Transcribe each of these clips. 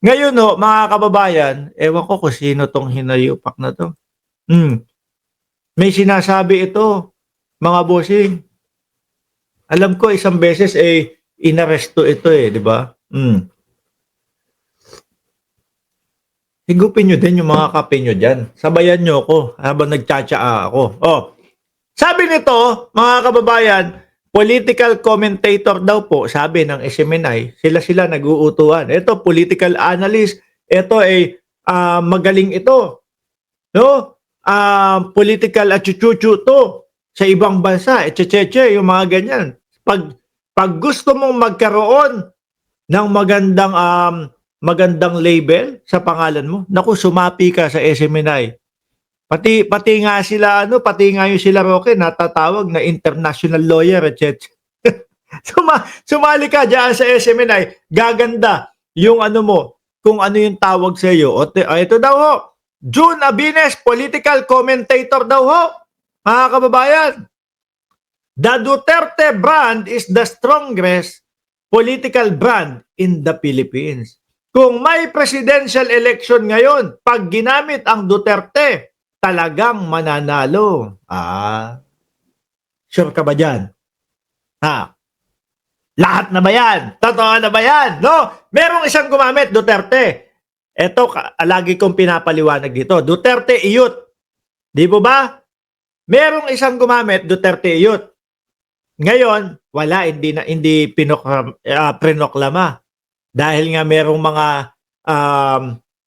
Ngayon ho, mga kababayan, ewan ko kung sino 'tong hinayupak na 'to. Hmm, may sinasabi ito, mga bossing. Alam ko isang beses, inaresto ito, 'di ba? Higupin niyo din yung mga kape niyo diyan. Sabayan niyo ako habang nagtsa-tsaa ako. Oh, sabi nito, mga kababayan, political commentator daw po, sabi ng SMNI, sila-sila nag-uutuan. Ito, political analyst, ito ay magaling ito. No? Political achuchuchu to sa ibang bansa, echecheche, yung mga ganyan. Pag gusto mong magkaroon ng magandang label sa pangalan mo, naku, sumapi ka sa SMNI. Pati nga sila pati nga yung sila Roque natatawag na international lawyer, etc. Sumali ka diyan sa SMNI, gaganda yung mo, kung ano yung tawag sa iyo. Ito daw ho, June Abines, political commentator daw ho. Mga kababayan, the Duterte brand is the strongest political brand in the Philippines. Kung may presidential election ngayon, pag ginamit ang Duterte, talagang mananalo. Sure ka ba dyan? Lahat na ba yan? Totoo na ba yan? No? Merong isang gumamit, Duterte. Ito, lagi kong pinapaliwanag dito. Duterte iyot. Di po ba? Merong isang gumamit, Duterte iyot. Ngayon, wala, hindi prinoklama. Dahil nga merong mga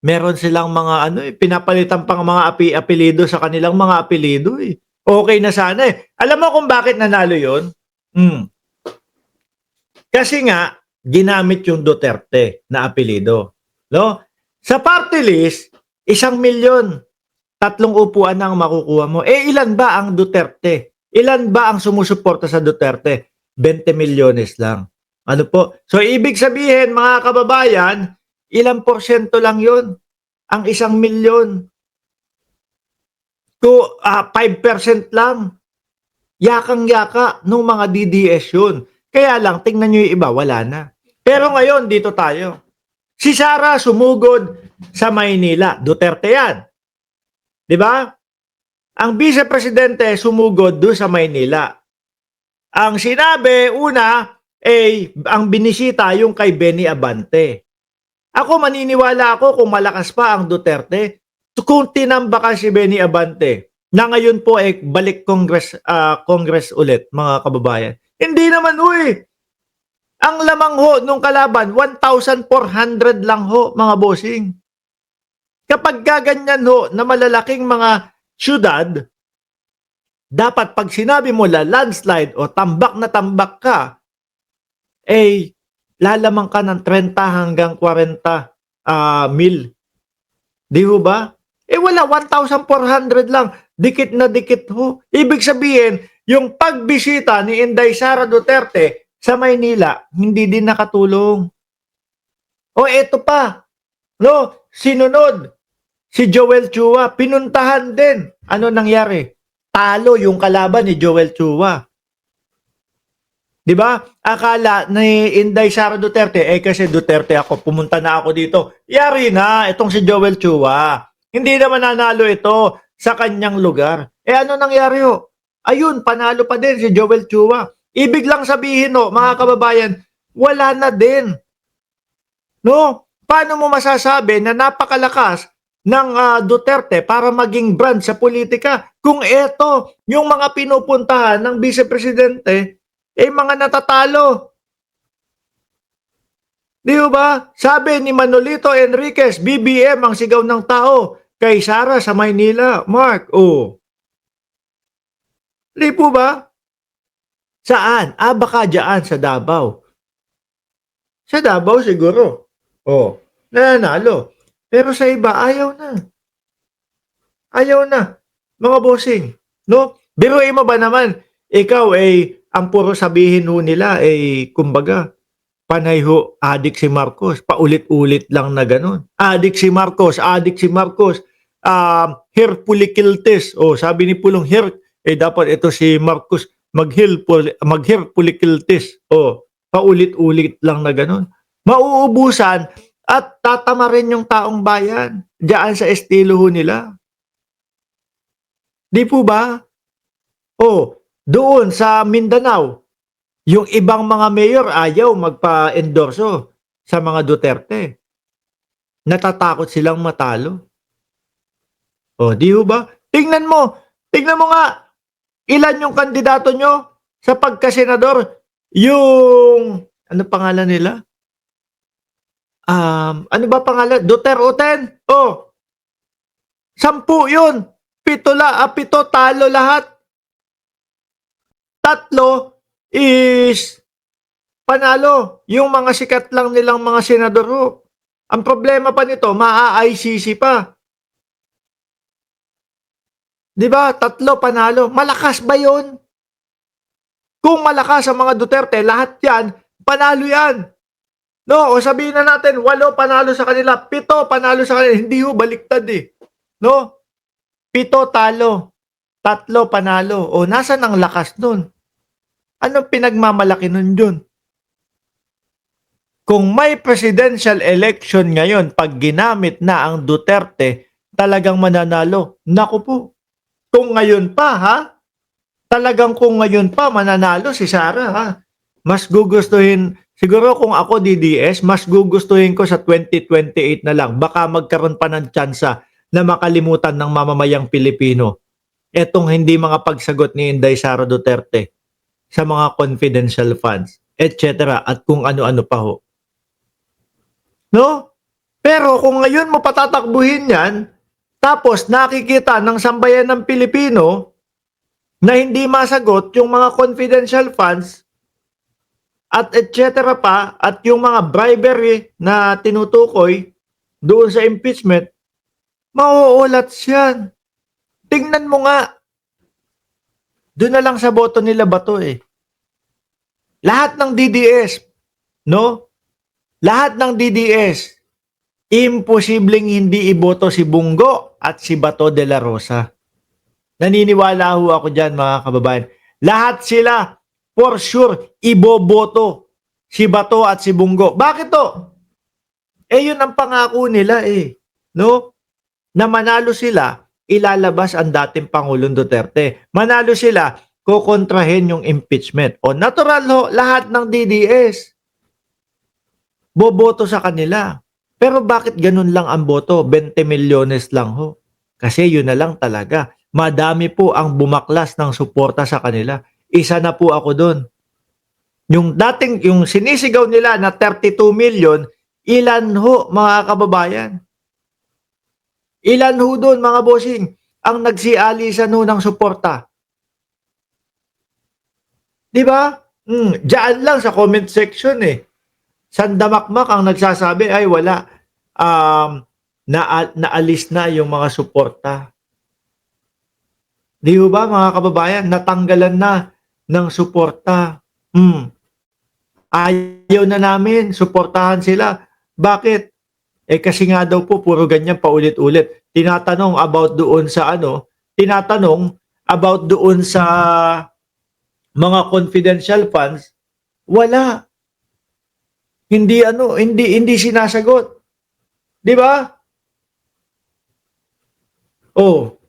meron silang mga pinapalitan pang mga apelido sa kanilang mga apelido eh. Okay na sana eh. Alam mo kung bakit nanalo 'yon? Kasi nga ginamit yung Duterte na apelido, no? Sa party list, 1,000,000, 3 upuan ang makukuha mo. Ilan ba ang Duterte? Ilan ba ang sumusuporta sa Duterte? 20 milyones lang. Ano po? So, ibig sabihin, mga kababayan, ilang porsyento lang yun? Ang 1,000,000. 5% lang. Yakang-yaka nung mga DDS yun. Kaya lang, tingnan nyo yung iba, wala na. Pero ngayon, dito tayo. Si Sara sumugod sa Maynila. Duterte yan. Di ba? Ang vice-presidente sumugod doon sa Maynila. Ang sinabi, una, ang binisita yung kay Benny Abante. Ako, maniniwala ako kung malakas pa ang Duterte, kung tinambakan si Benny Abante, na ngayon po balik Congress ulit, mga kababayan. Hindi naman ang lamang ho nung kalaban, 1,400 lang ho, mga bossing. Kapag gaganyan ho na malalaking mga syudad, dapat pag sinabi mo landslide o tambak na tambak ka, lalamang ka ng 30 hanggang 40 mil. Di ho ba? Wala, 1,400 lang. Dikit na dikit ho. Ibig sabihin, yung pagbisita ni Inday Sara Duterte sa Maynila, hindi din nakatulong. Eto pa. No, sinunod. Si Joel Chua, pinuntahan din. Ano nangyari? Talo yung kalaban ni Joel Chua. 'Di ba? Akala ni Inday Sara Duterte, kasi Duterte ako, pumunta na ako dito. Yari na, itong si Joel Chua. Hindi naman nanalo ito sa kanyang lugar. Ano nangyari ho? Ayun, panalo pa din si Joel Chua. Ibig lang sabihin mga kababayan, wala na din. No? Paano mo masasabi na napakalakas ng Duterte para maging brand sa politika kung ito, yung mga pinupuntahan ng vice-presidente, mga natatalo. Di ba? Sabi ni Manolito Enriquez, BBM ang sigaw ng tao kay Sara sa Maynila. Mark, Di po ba? Saan? Baka dyan sa Davao. Sa Davao siguro. Nanalo. Pero sa iba, ayaw na. Ayaw na. Mga bossing. No? Biruin mo ba naman, ikaw ang puro sabihin nila kumbaga, panay adik si Marcos, paulit-ulit lang na ganun. Adik si Marcos, Herpulikiltis. Sabi ni Pulong dapat ito si Marcos Herpulikiltis. Paulit-ulit lang na ganun. Mauubusan at tatama rin yung taong bayan diyan sa estilo ho nila. 'Di po ba? Oh, doon sa Mindanao, yung ibang mga mayor ayaw magpa-endorso sa mga Duterte. Natatakot silang matalo. Oh, 'di ho ba? Tingnan mo nga, ilan yung kandidato nyo sa pagkasenador? Yung ano pangalan nila? Ano ba pangalan? Duterte. Oh, 10 yun. 7 talo lahat. 3 is panalo. Yung mga sikat lang nilang mga senador ho. Ang problema pa nito, maa-ICC pa. 'Di ba? 3 panalo. Malakas ba 'yon? Kung malakas ang mga Duterte, lahat 'yan, panalo 'yan. No, o sabihin na natin 8 panalo sa kanila, 7 panalo sa kanila. Hindi ho, baliktad eh. No? 7 talo, 3 panalo. O nasaan ang lakas nun? Anong pinagmamalaki nun dun? Kung may presidential election ngayon, pag ginamit na ang Duterte, talagang mananalo. Naku po. Kung ngayon pa, ha? Talagang kung ngayon pa, mananalo si Sara, ha? Mas gugustuhin, siguro kung ako DDS, mas gugustuhin ko sa 2028 na lang. Baka magkaroon pa ng tsansa na makalimutan ng mamamayang Pilipino etong hindi mga pagsagot ni Inday Sara Duterte sa mga confidential funds, etc. at kung ano-ano pa ho. No? Pero kung ngayon mo patatakbuhin yan, tapos nakikita ng sambayan ng Pilipino na hindi masagot yung mga confidential funds at etc. pa at yung mga bribery na tinutukoy doon sa impeachment, mauulat yan. Tingnan mo nga. Doon na lang sa boto nila Bato eh. Lahat ng DDS, no? Lahat ng DDS, imposibleng hindi iboto si Bungo at si Bato de la Rosa. Naniniwala ho ako dyan mga kababayan. Lahat sila, for sure, iboboto si Bato at si Bungo. Bakit to? Eh yun ang pangako nila eh. No? Na manalo sila, ilalabas ang dating Pangulong Duterte. Manalo sila, kukontrahin yung impeachment. O natural ho, lahat ng DDS boboto sa kanila. Pero bakit ganun lang ang boto? 20 milyones lang ho. Kasi yun na lang talaga. Madami po ang bumaklas ng suporta sa kanila. Isa na po ako doon. Yung sinisigaw nila na 32 million, ilan ho mga kababayan? Ilan ho doon mga bossing ang nagsialisan ho ng suporta? Di ba? Diyan lang sa comment section eh. Sandamakmak ang nagsasabi ay wala. Naalis na yung mga suporta. Di ba mga kababayan? Natanggalan na ng suporta. Ayaw na namin. Suportahan sila. Bakit? Eh kasi nga daw po puro ganyan paulit-ulit. Tinatanong about doon sa mga confidential funds, wala. Hindi sinasagot. 'Di ba? Oh.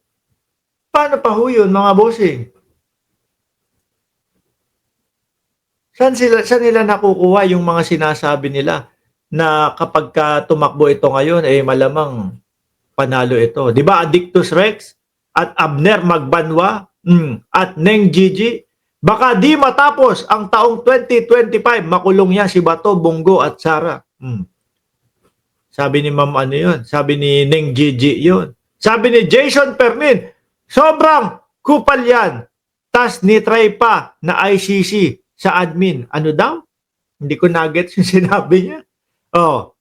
Paano pa ho 'yun, mga bossing? Saan nila nakukuha yung mga sinasabi nila na kapag tumakbo ito ngayon eh malamang panalo ito. 'Di ba Addictus Rex at Abner Magbanwa at Neng Gigi, baka di matapos ang taong 2025 makulong yan si Bato, Bungo at Sara. Sabi ni Ma'am ano 'yun? Sabi ni Neng Gigi 'yun. Sabi ni Jason Pernin, sobrang kupal yan. Tas ni-try pa na ICC sa admin. Ano daw? Hindi ko na-gets yung sinabi niya. Oh,